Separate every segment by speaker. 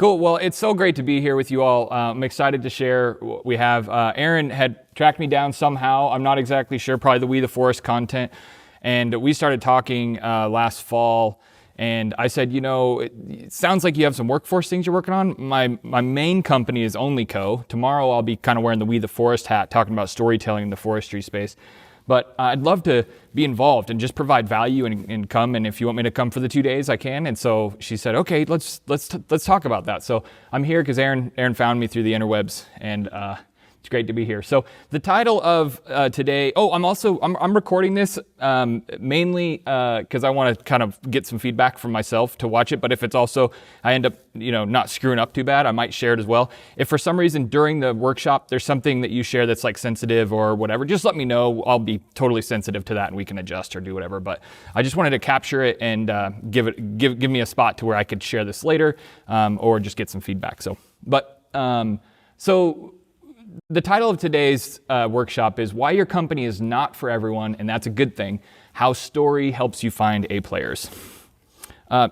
Speaker 1: Cool. Well, it's so great to be here with you all. I'm excited to share what we have. Aaron had tracked me down somehow. I'm not exactly sure, probably the We the Forest content. And we started talking last fall. And I said, it sounds like you have some workforce things you're working on. My main company is OnlyCo. Tomorrow I'll be kind of wearing the We the Forest hat, talking about storytelling in the forestry space. But I'd love to be involved and just provide value and come. And if you want me to come for the 2 days, I can. And so she said, okay, let's talk about that. So I'm here because Aaron found me through the interwebs, and it's great to be here. So the title of today, I'm recording this mainly because I want to kind of get some feedback from myself to watch it. But if it's also, I end up, not screwing up too bad, I might share it as well. If for some reason during the workshop, there's something that you share that's like sensitive or whatever, just let me know. I'll be totally sensitive to that and we can adjust or do whatever. But I just wanted to capture it and give me a spot to where I could share this later or just get some feedback. So the title of today's workshop is Why Your Company is Not for Everyone, and That's a Good Thing, How Story Helps You Find A Players.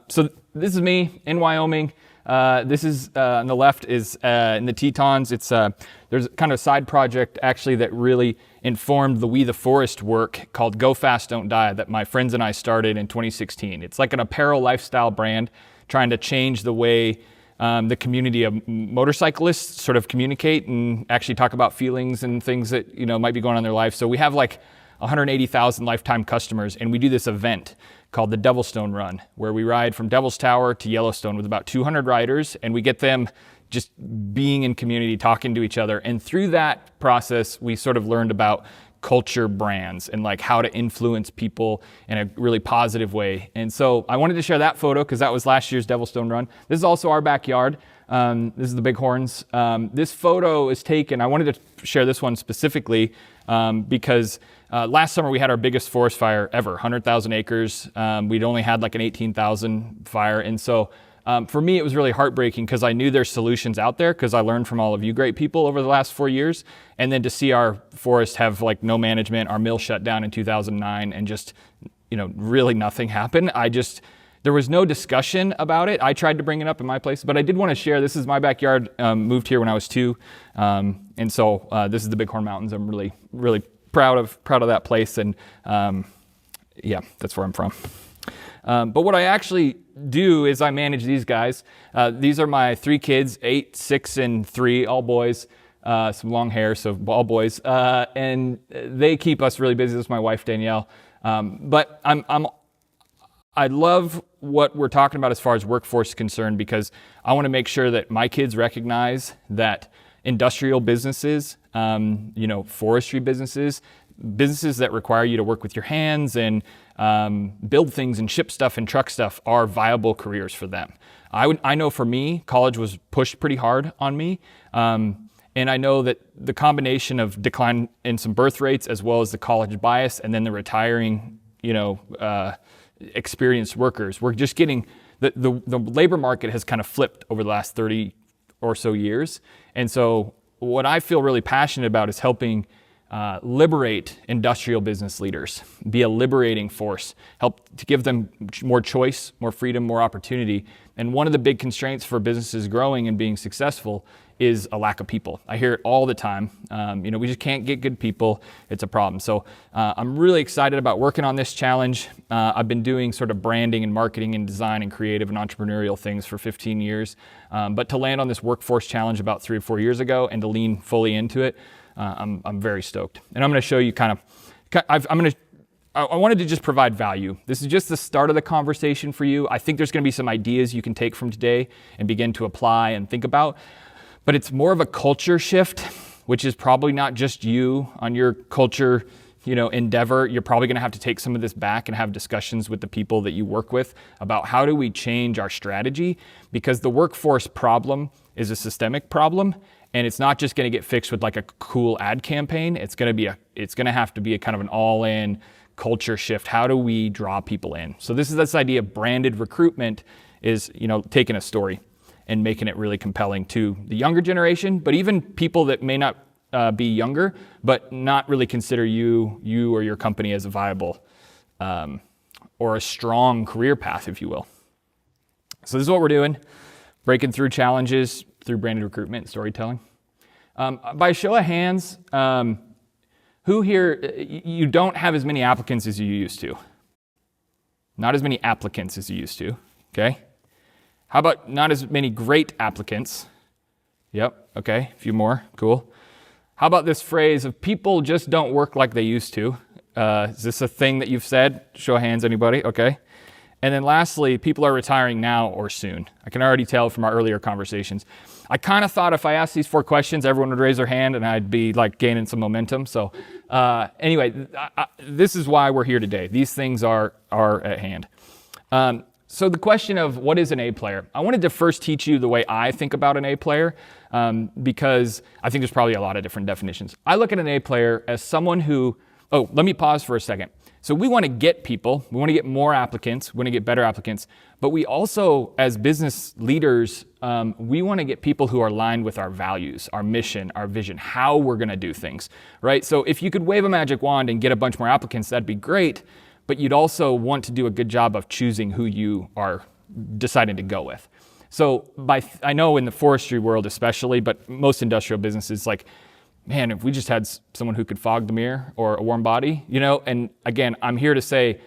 Speaker 1: So this is me in Wyoming. This is on the left is in the Tetons. It's there's kind of a side project actually that really informed the We the Forest work called Go Fast, Don't Die that my friends and I started in 2016. It's like an apparel lifestyle brand trying to change the way the community of motorcyclists sort of communicate and actually talk about feelings and things that might be going on in their life. So we have like 180,000 lifetime customers, and we do this event called the Devilstone Run, where we ride from Devil's Tower to Yellowstone with about 200 riders, and we get them just being in community, talking to each other. And through that process, we sort of learned about culture brands and like how to influence people in a really positive way. And so I wanted to share that photo because that was last year's Devilstone Run. This is also our backyard. This is the Bighorns. This photo is taken, I wanted to share this one specifically because last summer we had our biggest forest fire ever, 100,000 acres. We'd only had like an 18,000 fire. And so for me, it was really heartbreaking because I knew there's solutions out there because I learned from all of you great people over the last 4 years. And then to see our forest have like no management, our mill shut down in 2009 and just, really nothing happened. There was no discussion about it. I tried to bring it up in my place, but I did want to share, this is my backyard, moved here when I was 2. And so this is the Bighorn Mountains. I'm really, really proud of that place. And that's where I'm from. But what I actually do is I manage these guys. These are my 3 kids, 8, 6, and 3, all boys, some long hair, so all boys. And they keep us really busy. This is my wife, Danielle. But I love what we're talking about as far as workforce is concerned because I want to make sure that my kids recognize that industrial businesses, forestry businesses that require you to work with your hands and build things and ship stuff and truck stuff are viable careers for them. I know for me, college was pushed pretty hard on me. And I know that the combination of decline in some birth rates as well as the college bias and then the retiring, experienced workers, we're just getting, the labor market has kind of flipped over the last 30 or so years. And so what I feel really passionate about is helping liberate industrial business leaders, be a liberating force, help to give them more choice, more freedom, more opportunity. And one of the big constraints for businesses growing and being successful is a lack of people. I hear it all the time. We just can't get good people. It's a problem. So I'm really excited about working on this challenge. I've been doing sort of branding and marketing and design and creative and entrepreneurial things for 15 years. But to land on this workforce challenge about 3 or 4 years ago and to lean fully into it, I'm very stoked. And I'm going to show you I wanted to just provide value. This is just the start of the conversation for you. I think there's going to be some ideas you can take from today and begin to apply and think about. But it's more of a culture shift, which is probably not just you on your culture, endeavor. You're probably going to have to take some of this back and have discussions with the people that you work with about how do we change our strategy, because the workforce problem is a systemic problem. And it's not just going to get fixed with like a cool ad campaign. It's going to have to be a kind of an all-in culture shift. How do we draw people in? So this idea of branded recruitment is, taking a story and making it really compelling to the younger generation, but even people that may not be younger, but not really consider you or your company as a viable or a strong career path, if you will. So this is what we're doing. breaking through challenges through branded recruitment and storytelling. By show of hands, who here, you don't have as many applicants as you used to? Not as many applicants as you used to, okay? How about not as many great applicants? Yep, okay, a few more, cool. How about this phrase of people just don't work like they used to? Is this a thing that you've said? Show of hands, anybody? Okay. And then lastly, people are retiring now or soon. I can already tell from our earlier conversations. I kind of thought if I asked these 4 questions, everyone would raise their hand and I'd be like gaining some momentum. So anyway, this is why we're here today. These things are at hand. So the question of what is an A player? I wanted to first teach you the way I think about an A player because I think there's probably a lot of different definitions. I look at an A player as someone who, let me pause for a second. So we want to get people, we want to get more applicants, we want to get better applicants, but we also, as business leaders, we want to get people who are aligned with our values, our mission, our vision, how we're going to do things, right? So if you could wave a magic wand and get a bunch more applicants, that'd be great, but you'd also want to do a good job of choosing who you are deciding to go with. So I know in the forestry world especially, but most industrial businesses, like, man, if we just had someone who could fog the mirror or a warm body, and again, I'm here to say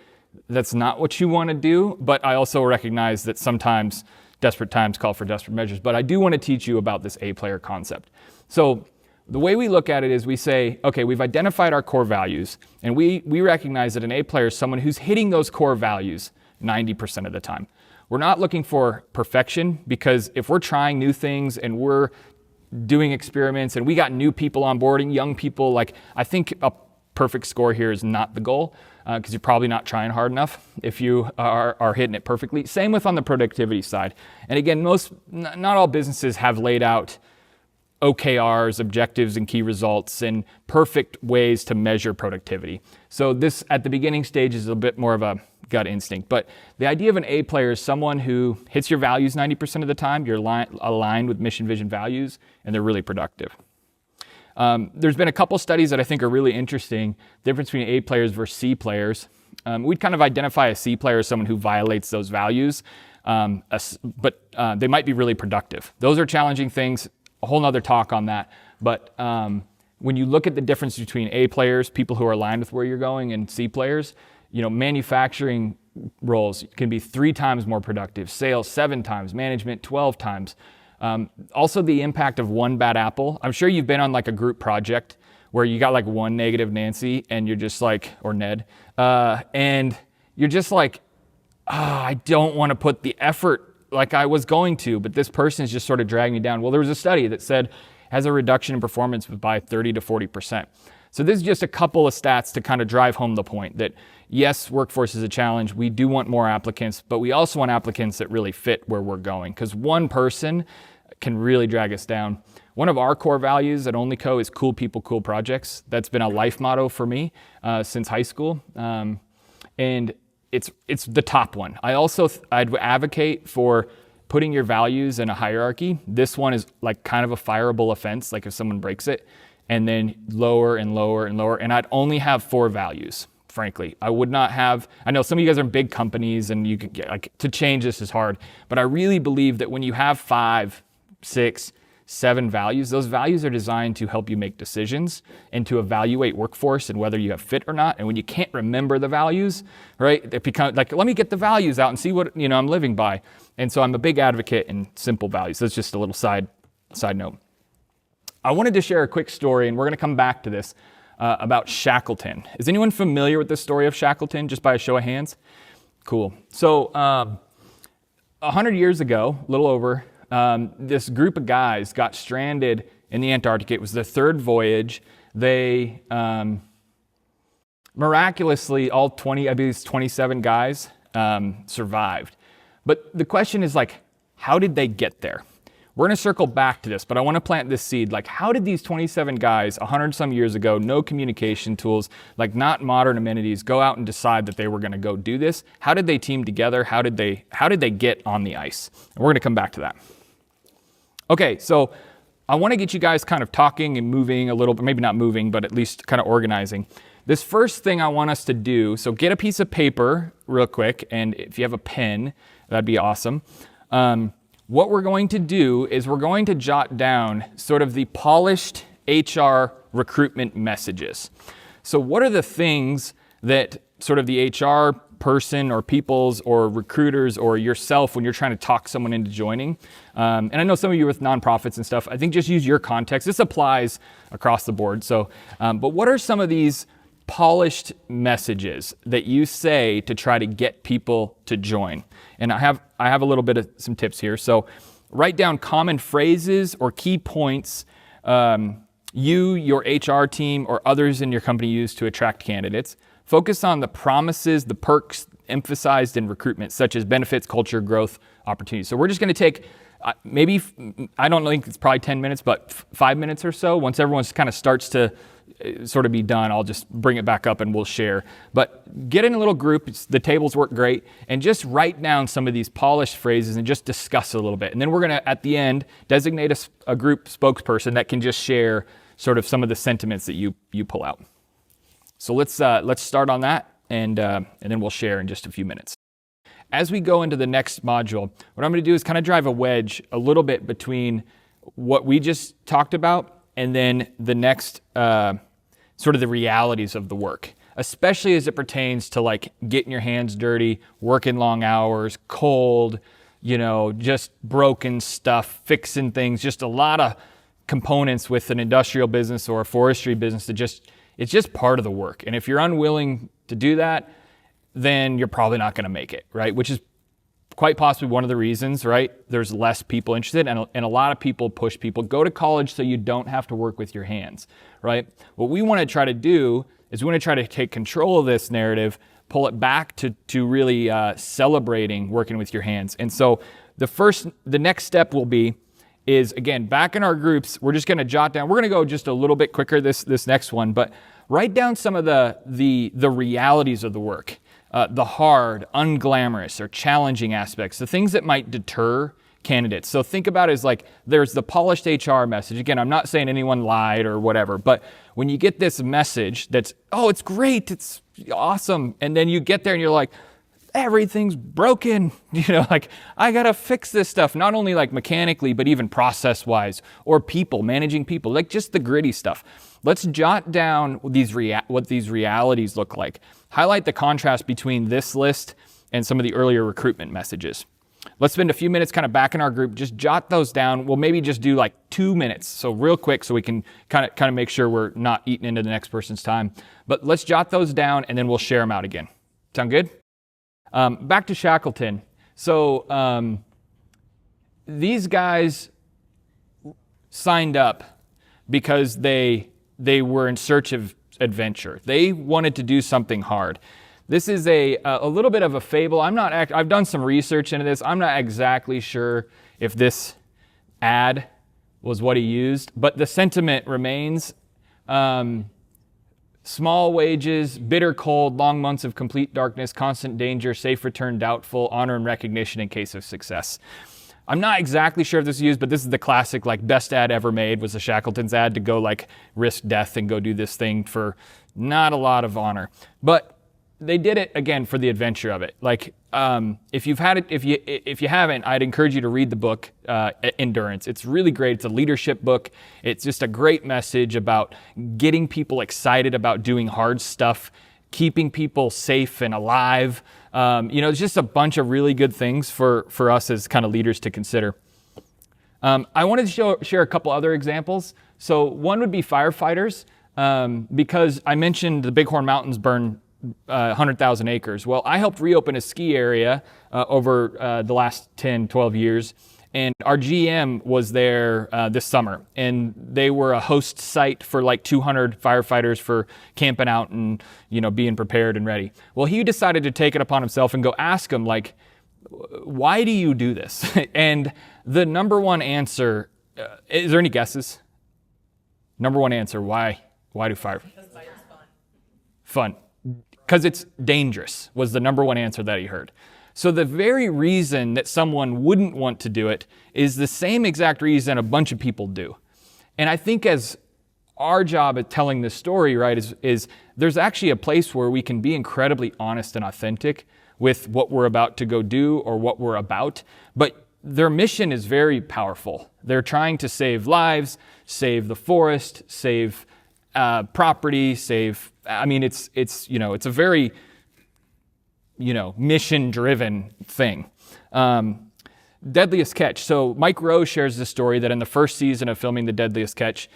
Speaker 1: that's not what you want to do, but I also recognize that sometimes desperate times call for desperate measures. But I do want to teach you about this A player concept. So the way we look at it is we say, okay, we've identified our core values, and we recognize that an A player is someone who's hitting those core values 90% of the time. We're not looking for perfection, because if we're trying new things and we're doing experiments and we got new people onboarding, young people, like I think a perfect score here is not the goal because you're probably not trying hard enough if you are hitting it perfectly. Same with on the productivity side. And again, not all businesses have laid out OKRs, objectives and key results, and perfect ways to measure productivity. So this at the beginning stage is a bit more of a gut instinct. But the idea of an A player is someone who hits your values 90% of the time, you're aligned with mission, vision, values, and they're really productive. There's been a couple studies that I think are really interesting, difference between A players versus C players. We'd kind of identify a C player as someone who violates those values, but they might be really productive. Those are challenging things, a whole nother talk on that. But when you look at the difference between A players, people who are aligned with where you're going, and C players, manufacturing roles can be 3 times more productive, sales 7 times, management 12 times. Also the impact of one bad apple. I'm sure you've been on like a group project where you got like one negative Nancy and you're just like, or Ned, and you're just like, I don't want to put the effort like I was going to, but this person is just sort of dragging me down. Well, there was a study that said has a reduction in performance by 30 to 40%. So this is just a couple of stats to kind of drive home the point that yes, workforce is a challenge. We do want more applicants, but we also want applicants that really fit where we're going, because one person can really drag us down. One of our core values at OnlyCo is cool people, cool projects. That's been a life motto for me since high school. And it's the top one. I'd advocate for putting your values in a hierarchy. This one is like kind of a fireable offense, like if someone breaks it, and then lower and lower and lower. And I'd only have 4 values, frankly. I would not have, I know some of you guys are in big companies and you could get, like, to change this is hard, but I really believe that when you have 5, 6, 7 values, those values are designed to help you make decisions and to evaluate workforce and whether you have fit or not. And when you can't remember the values, right, it becomes like, let me get the values out and see what I'm living by. And so I'm a big advocate in simple values. That's just a little side note. I wanted to share a quick story, and we're going to come back to this, about Shackleton. Is anyone familiar with the story of Shackleton, just by a show of hands? Cool. So 100 years ago, a little over, this group of guys got stranded in the Antarctic. It was their 3rd voyage. They miraculously, all 27 guys survived. But the question is, like, how did they get there? We're going to circle back to this, but I want to plant this seed. Like, how did these 27 guys 100 some years ago, no communication tools, like not modern amenities, go out and decide that they were going to go do this? How did they team together? How did they get on the ice? And we're going to come back to that. Okay, so I want to get you guys kind of talking and moving a little bit, maybe not moving, but at least kind of organizing. This first thing I want us to do, so get a piece of paper real quick, and if you have a pen, that'd be awesome. what we're going to do is we're going to jot down sort of the polished HR recruitment messages. So what are the things that sort of the HR person or people's or recruiters or yourself when you're trying to talk someone into joining? And I know some of you with nonprofits and stuff, I think just use your context. This applies across the board. So, but what are some of these polished messages that you say to try to get people to join? And I have a little bit of some tips here. So write down common phrases or key points you, your HR team, or others in your company use to attract candidates. Focus on the promises, the perks emphasized in recruitment, such as benefits, culture, growth, opportunities. So we're just going to take maybe, I don't think it's probably 10 minutes, but 5 minutes or so. Once everyone kind of starts to sort of be done, I'll just bring it back up and we'll share. But get in a little group, the tables work great, and just write down some of these polished phrases and just discuss it a little bit. And then we're going to, at the end, designate a group spokesperson that can just share sort of some of the sentiments that you pull out. So let's start on that, and then we'll share in just a few minutes. As we go into the next module, what I'm going to do is kind of drive a wedge a little bit between what we just talked about and then the next sort of the realities of the work, especially as it pertains to like getting your hands dirty, working long hours, cold, just broken stuff, fixing things, just a lot of components with an industrial business or a forestry business that it's just part of the work. And if you're unwilling to do that, then you're probably not going to make it, right? Which is quite possibly one of the reasons, right? There's less people interested, and a lot of people push people, go to college so you don't have to work with your hands, right? What we want to try to do is we want to try to take control of this narrative, pull it back to really celebrating working with your hands. And so the next step will be is, again, back in our groups, we're just going to jot down, we're going to go just a little bit quicker this next one, but write down some of the realities of the work, the hard, unglamorous, or challenging aspects, the things that might deter candidates. So think about it as like, there's the polished HR message. Again, I'm not saying anyone lied or whatever, but when you get this message that's, oh, it's great, it's awesome, and then you get there and you're like, everything's broken, like I gotta fix this stuff, not only like mechanically, but even process wise, or managing people, like just the gritty stuff. Let's jot down what these realities look like. Highlight the contrast between this list and some of the earlier recruitment messages. Let's spend a few minutes kind of back in our group, just jot those down. We'll maybe just do like 2 minutes, so real quick, so we can kind of make sure we're not eating into the next person's time. But let's jot those down and then we'll share them out again. Sound good? Back to Shackleton. So these guys signed up because they were in search of adventure. They wanted to do something hard. This is a little bit of a fable. I've done some research into this. I'm not exactly sure if this ad was what he used, but the sentiment remains. Small wages, bitter cold, long months of complete darkness, constant danger, safe return doubtful, honor and recognition in case of success. I'm not exactly sure if this is used, but this is the classic, like, best ad ever made was the Shackleton's ad to go like risk death and go do this thing for not a lot of honor. But they did it again for the adventure of it. Like, if you haven't, I'd encourage you to read the book Endurance. It's really great. It's a leadership book. It's just a great message about getting people excited about doing hard stuff, keeping people safe and alive. It's just a bunch of really good things for us as kind of leaders to consider. I wanted to share a couple other examples. So one would be firefighters, because I mentioned the Bighorn Mountains burn 100,000 acres. Well, I helped reopen a ski area over the last 10, 12 years, and our GM was there this summer, and they were a host site for like 200 firefighters for camping out and being prepared and ready. Well, he decided to take it upon himself and go ask them, like, why do you do this? And the number one answer, is there any guesses? Number one answer, why do firefighters? Because fire's fun. Because it's dangerous was the number one answer that he heard. So the very reason that someone wouldn't want to do it is the same exact reason a bunch of people do. And I think as our job at telling this story, right, is there's actually a place where we can be incredibly honest and authentic with what we're about to go do or what we're about. But their mission is very powerful. They're trying to save lives, save the forest, save property, it's a very, mission-driven thing. Deadliest Catch. So Mike Rowe shares this story that in the first season of filming The Deadliest Catch,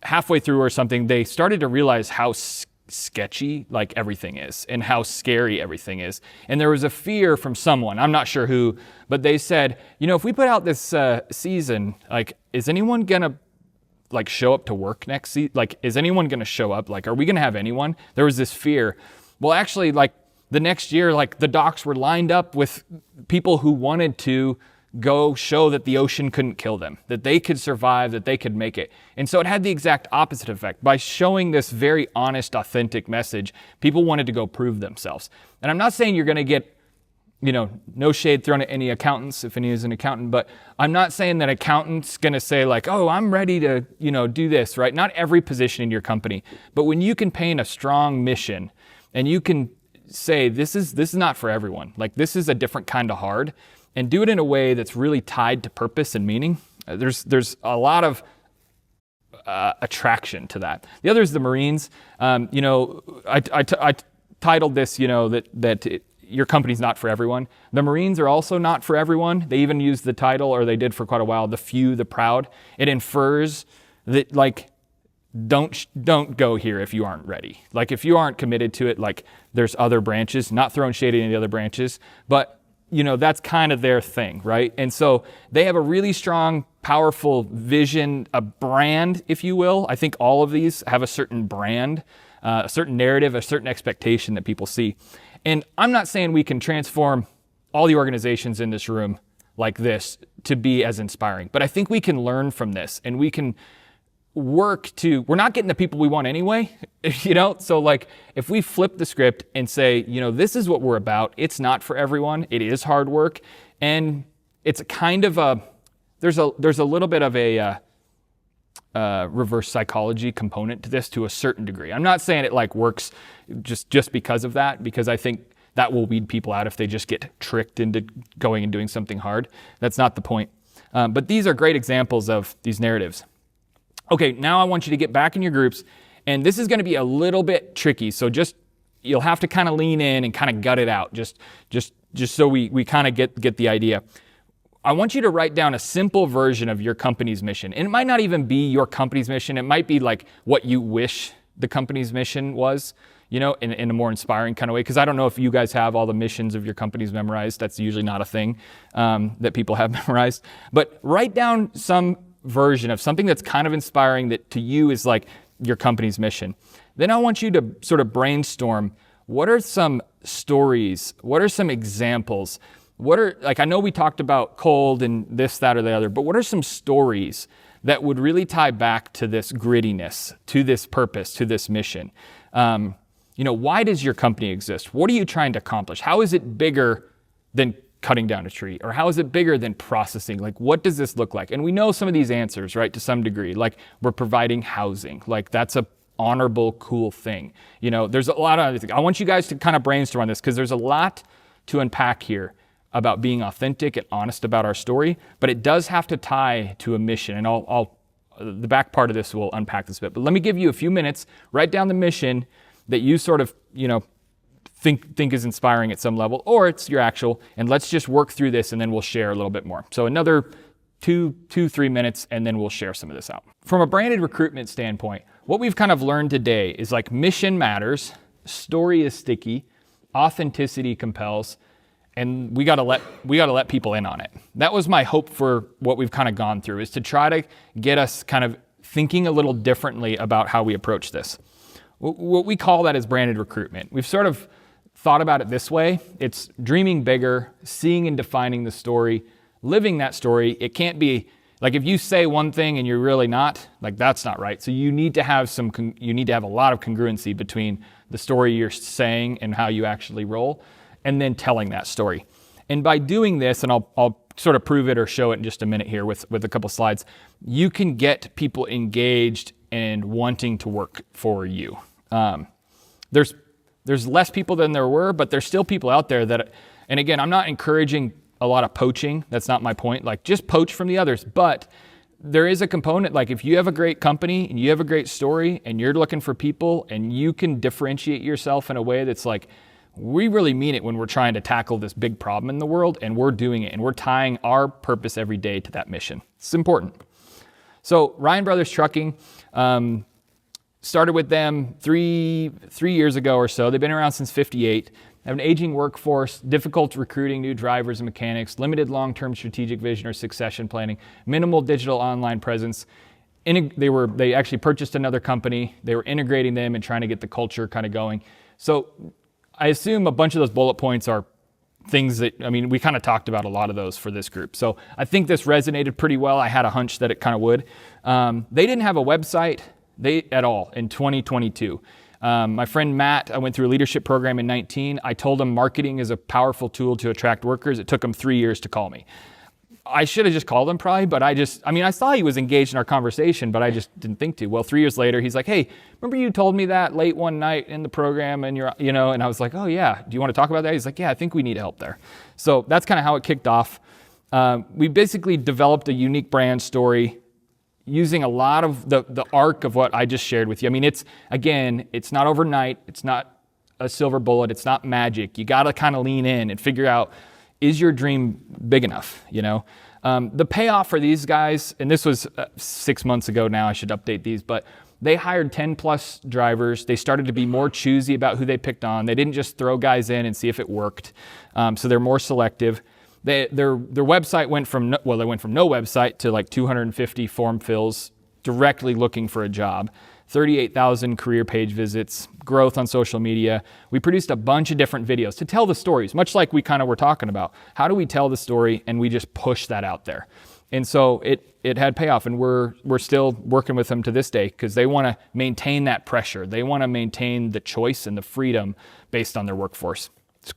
Speaker 1: halfway through or something, they started to realize how sketchy like everything is and how scary everything is. And there was a fear from someone, I'm not sure who, but they said, if we put out this season, like, is anyone gonna like show up to work next season? Like, is anyone gonna show up? Like, are we gonna have anyone? There was this fear. Well, actually, like the next year, like the docks were lined up with people who wanted to go show that the ocean couldn't kill them, that they could survive, that they could make it. And so it had the exact opposite effect. By showing this very honest, authentic message, people wanted to go prove themselves. And I'm not saying you're going to get, no shade thrown at any accountants, if any is an accountant, but I'm not saying that accountant's going to say like, oh, I'm ready to, do this, right? Not every position in your company. But when you can paint a strong mission and you can say, this is not for everyone. Like, this is a different kind of hard, and do it in a way that's really tied to purpose and meaning. There's a lot of attraction to that. The other is the Marines. I titled this, your company's not for everyone. The Marines are also not for everyone. They even use the title, or they did for quite a while, the few, the proud. It infers that, like, don't go here if you aren't ready. Like, if you aren't committed to it, like, there's other branches, not throwing shade at any of the other branches, but that's kind of their thing, right? And so they have a really strong, powerful vision, a brand, if you will. I think all of these have a certain brand, a certain narrative, a certain expectation that people see. And I'm not saying we can transform all the organizations in this room like this to be as inspiring, but I think we can learn from this, and we can we're not getting the people we want anyway, So like, if we flip the script and say, this is what we're about, it's not for everyone, it is hard work, and it's kind of there's a little bit of a reverse psychology component to this to a certain degree. I'm not saying it like works just because of that, because I think that will weed people out if they just get tricked into going and doing something hard. That's not the point. But these are great examples of these narratives. Okay, now I want you to get back in your groups, and this is going to be a little bit tricky. So you'll have to kind of lean in and kind of gut it out, just so we kind of get the idea. I want you to write down a simple version of your company's mission. And it might not even be your company's mission. It might be like what you wish the company's mission was, in a more inspiring kind of way. Because I don't know if you guys have all the missions of your companies memorized. That's usually not a thing that people have memorized. But write down some version of something that's kind of inspiring that to you is like your company's mission. Then I want you to sort of brainstorm, what are some stories? What are some examples? I know we talked about cold and this, that, or the other, but what are some stories that would really tie back to this grittiness, to this purpose, to this mission? Why does your company exist? What are you trying to accomplish? How is it bigger than cutting down a tree? Or how is it bigger than processing? Like, what does this look like? And we know some of these answers, right, to some degree. Like, we're providing housing. Like, that's a honorable, cool thing. There's a lot of other things. I want you guys to kind of brainstorm on this, because there's a lot to unpack here about being authentic and honest about our story, but it does have to tie to a mission. And the back part of this will unpack this a bit. But let me give you a few minutes. Write down the mission that you sort of, think is inspiring at some level, or it's your actual, and let's just work through this, and then we'll share a little bit more. So another 2-3 minutes, and then we'll share some of this out. From a branded recruitment standpoint, what we've kind of learned today is like, mission matters, story is sticky, authenticity compels, and we gotta let people in on it. That was my hope for what we've kind of gone through, is to try to get us kind of thinking a little differently about how we approach this. What we call that is branded recruitment. We've sort of thought about it this way. It's dreaming bigger, seeing and defining the story, living that story. It can't be like, if you say one thing and you're really not, like, that's not right. So you need to have a lot of congruency between the story you're saying and how you actually roll, and then telling that story. And by doing this, and I'll sort of prove it or show it in just a minute here with a couple slides, you can get people engaged and wanting to work for you. There's less people than there were, but there's still people out there that, and again, I'm not encouraging a lot of poaching. That's not my point. Like, just poach from the others. But there is a component, like if you have a great company and you have a great story and you're looking for people and you can differentiate yourself in a way that's like, we really mean it when we're trying to tackle this big problem in the world, and we're doing it and we're tying our purpose every day to that mission. It's important. So Ryan Brothers Trucking, started with them three years ago or so. They've been around since '58. Have an aging workforce, difficult recruiting new drivers and mechanics, limited long-term strategic vision or succession planning, minimal digital online presence. They actually purchased another company. They were integrating them and trying to get the culture kind of going. So I assume a bunch of those bullet points are things that, we kind of talked about a lot of those for this group. So I think this resonated pretty well. I had a hunch that it kind of would. They didn't have a website at all in 2022. My friend Matt, I went through a leadership program in 19. I told him marketing is a powerful tool to attract workers. It took him 3 years to call me. I should have just called him probably, but I saw he was engaged in our conversation, but I just didn't think to. Well, 3 years later, he's like, hey, remember you told me that late one night in the program and and I was like, oh yeah, do you want to talk about that? He's like, yeah, I think we need help there. So that's kind of how it kicked off. We basically developed a unique brand story using a lot of the arc of what I just shared with you. It's not overnight. It's not a silver bullet. It's not magic. You got to kind of lean in and figure out, is your dream big enough? The payoff for these guys, and this was 6 months ago now, I should update these, but they hired 10 plus drivers. They started to be more choosy about who they picked on. They didn't just throw guys in and see if it worked. So they're more selective. Their website went from no website to like 250 form fills directly looking for a job, 38,000 career page visits, growth on social media. We produced a bunch of different videos to tell the stories, much like we kind of were talking about. How do we tell the story? And we just push that out there. And so it had payoff, and we're still working with them to this day because they want to maintain that pressure. They want to maintain the choice and the freedom based on their workforce.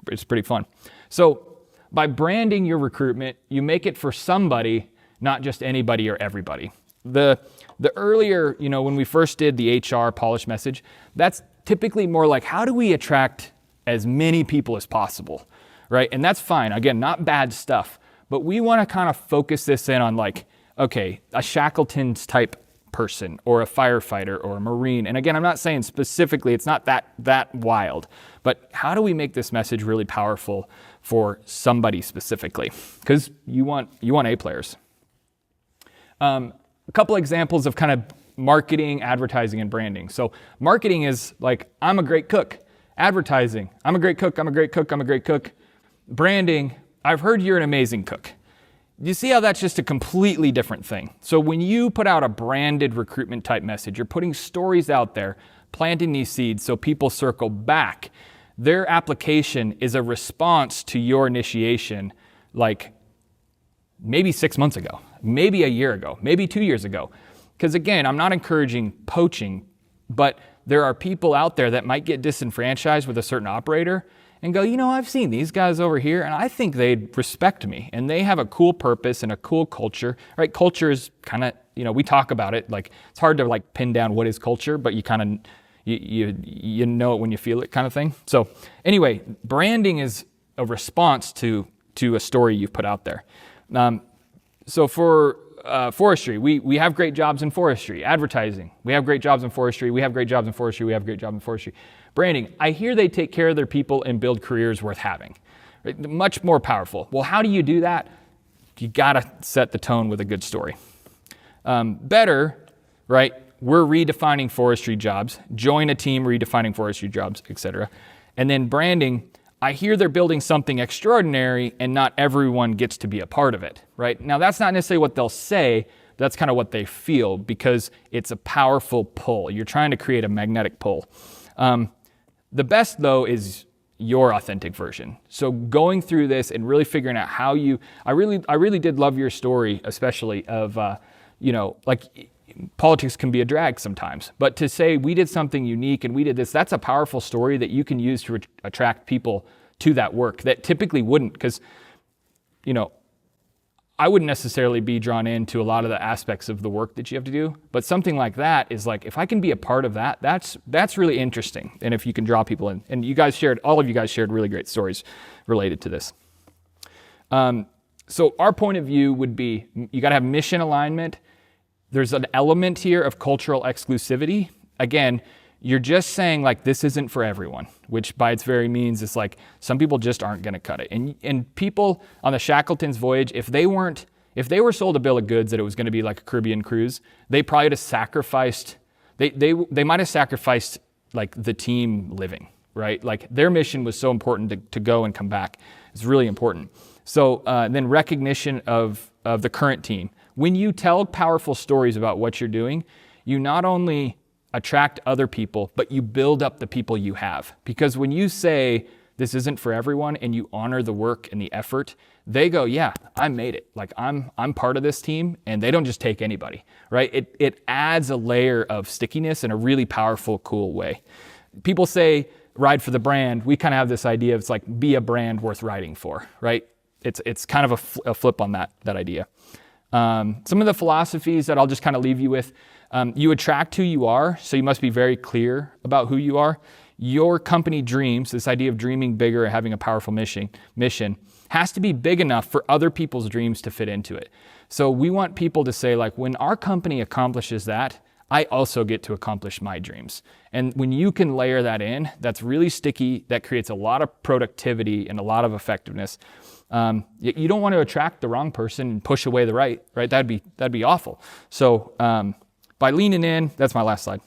Speaker 1: It's pretty fun. So by branding your recruitment, you make it for somebody, not just anybody or everybody. The earlier, when we first did the HR polished message, that's typically more like, how do we attract as many people as possible, right? And that's fine. Again, not bad stuff, but we want to kind of focus this in on like, okay, a Shackleton's type person or a firefighter or a Marine. And again, I'm not saying specifically, it's not that wild, but how do we make this message really powerful for somebody specifically? Because you want A players. A couple examples of kind of marketing, advertising, and branding. So marketing is like, I'm a great cook. Advertising, I'm a great cook, I'm a great cook, I'm a great cook. Branding, I've heard you're an amazing cook. You see how that's just a completely different thing. So when you put out a branded recruitment type message, you're putting stories out there, planting these seeds so people circle back. Their application is a response to your initiation, like maybe 6 months ago, maybe a year ago, maybe 2 years ago. Because again, I'm not encouraging poaching, but there are people out there that might get disenfranchised with a certain operator and go, I've seen these guys over here and I think they'd respect me and they have a cool purpose and a cool culture, right? Culture is kind of, we talk about it, like it's hard to like pin down what is culture, but you kind of, you know it when you feel it kind of thing. So anyway, branding is a response to a story you've put out there. So for forestry, we have great jobs in forestry. Advertising, we have great jobs in forestry. We have great jobs in forestry. We have great jobs in forestry. Branding, I hear they take care of their people and build careers worth having. Right? Much more powerful. Well, how do you do that? You gotta set the tone with a good story. Better, right? We're redefining forestry jobs. Join a team redefining forestry jobs, etc. And then branding, I hear they're building something extraordinary and not everyone gets to be a part of it, right? Now, that's not necessarily what they'll say. That's kind of what they feel because it's a powerful pull. You're trying to create a magnetic pull. The best, though, is your authentic version. So going through this and really figuring out how I really did love your story, especially of, like politics can be a drag sometimes, but to say we did something unique and we did this, that's a powerful story that you can use to attract people to that work that typically wouldn't, because, I wouldn't necessarily be drawn into a lot of the aspects of the work that you have to do, but something like that is like, if I can be a part of that, that's really interesting. And if you can draw people in, and all of you guys shared really great stories related to this. So our point of view would be, you got to have mission alignment. There's an element here of cultural exclusivity. Again, you're just saying like, this isn't for everyone, which by its very means is like, some people just aren't going to cut it. And people on the Shackleton's voyage, if they were sold a bill of goods that it was going to be like a Caribbean cruise, they probably would have sacrificed, they might have sacrificed like the team living, right? Like their mission was so important to go and come back. It's really important. So then recognition of the current team. When you tell powerful stories about what you're doing, you not only attract other people, but you build up the people you have. Because when you say this isn't for everyone and you honor the work and the effort, they go, yeah, I made it. Like I'm part of this team, and they don't just take anybody, right? It adds a layer of stickiness in a really powerful, cool way. People say ride for the brand. We kind of have this idea of it's like be a brand worth riding for, right? It's kind of a flip on that idea. Some of the philosophies that I'll just kind of leave you with. You attract who you are, so you must be very clear about who you are. Your company dreams, this idea of dreaming bigger and having a powerful mission, has to be big enough for other people's dreams to fit into it. So we want people to say, like, when our company accomplishes that, I also get to accomplish my dreams. And when you can layer that in, that's really sticky. That creates a lot of productivity and a lot of effectiveness. You don't want to attract the wrong person and push away the right? That'd be awful. So by leaning in, that's my last slide.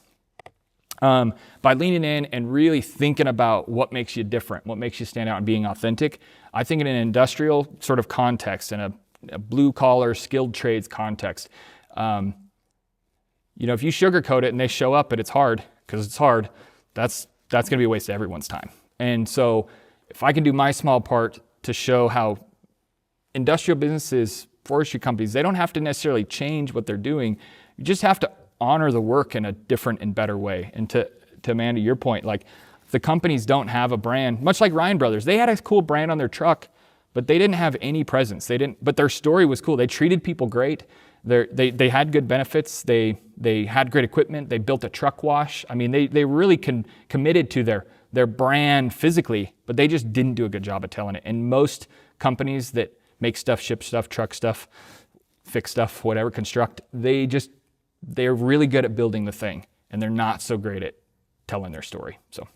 Speaker 1: By leaning in and really thinking about what makes you different, what makes you stand out and being authentic, I think in an industrial sort of context, in a blue collar, skilled trades context, if you sugarcoat it and they show up, but it's hard, because it's hard, that's going to be a waste of everyone's time. And so if I can do my small part to show how industrial businesses, forestry companies, they don't have to necessarily change what they're doing. You just have to honor the work in a different and better way. And to Amanda, your point, like the companies don't have a brand, much like Ryan Brothers. They had a cool brand on their truck, but they didn't have any presence. But their story was cool. They treated people great. They had good benefits. They had great equipment. They built a truck wash. I mean, they really committed to their brand physically, but they just didn't do a good job of telling it. And most companies that make stuff, ship stuff, truck stuff, fix stuff, whatever, construct, they're really good at building the thing, and they're not so great at telling their story. So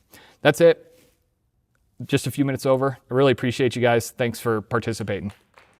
Speaker 1: that's it. Just a few minutes over. I really appreciate you guys. Thanks for participating.